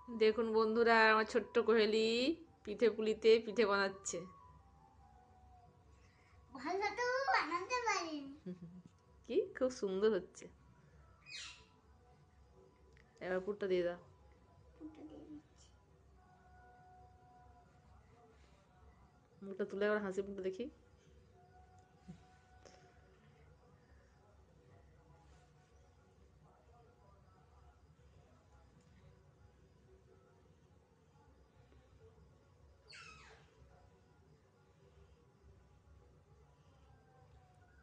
দেখুন বন্ধুরা, আমার ছোট্ট কোহেলি পিঠে পুলিতে পিঠে বানাচ্ছে। ভালো তো বানাতে পারি। কি খুব সুন্দর হচ্ছে। এবার পুরটা দিয়ে দাও। মুখটা তুলে আবার হাসি মুখটা দেখি।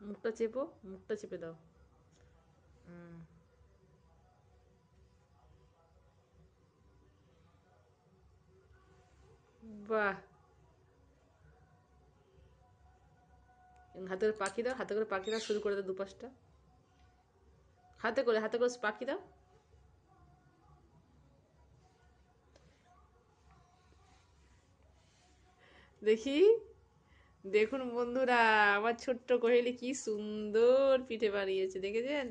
মুখটা চেপো, মুখটা চেপে দাও। বাহ, হাতে করে পাখি দাও, হাতে করে পাখি দাও, শুরু করে দাও দুপাশটা। হাতে করে পাখি দাও। দেখি, দেখুন বন্ধুরা, আমার ছোট্ট কোহেলি কি সুন্দর পিঠে বানিয়েছে, দেখেছেন?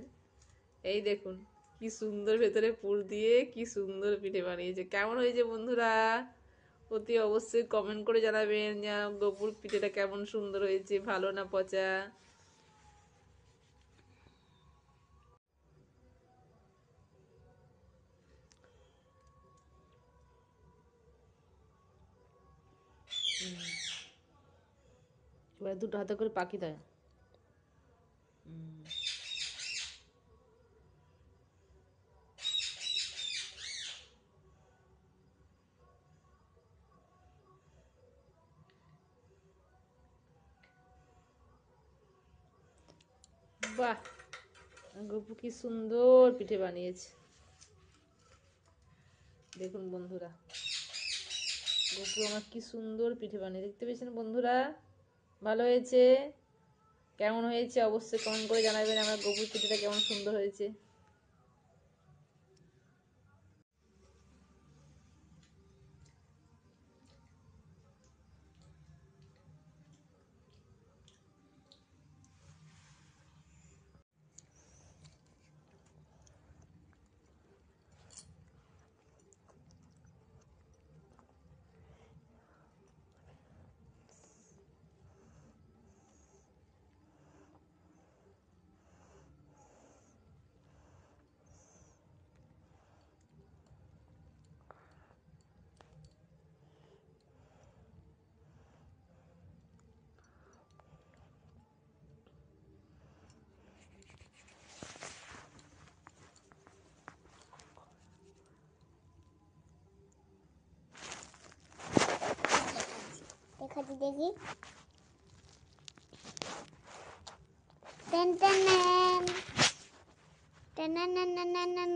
এই দেখুন কি সুন্দর, ভেতরে পুর দিয়ে কি সুন্দর পিঠে বানিয়েছে। কেমন হয়েছে বন্ধুরা? অতি অবশ্যই কমেন্ট করে জানাবেন যে গোপুর পিঠেটা কেমন সুন্দর হয়েছে, ভালো না পচা। এবার দুটো হাতে করে পাখি দেয়। বাহ, গপু কি সুন্দর পিঠে বানিয়েছে। দেখুন বন্ধুরা, গপু আমার কি সুন্দর পিঠে বানিয়ে, দেখতে পেয়েছেন বন্ধুরা? ভালো হয়েছে? কেমন হয়েছে অবশ্যই কমেন্ট করে জানাবেন আমার গপুর পিঠেটা কেমন সুন্দর হয়েছে। দেখাচ্ছি দেখি। Ten ten ten ten ten ten ten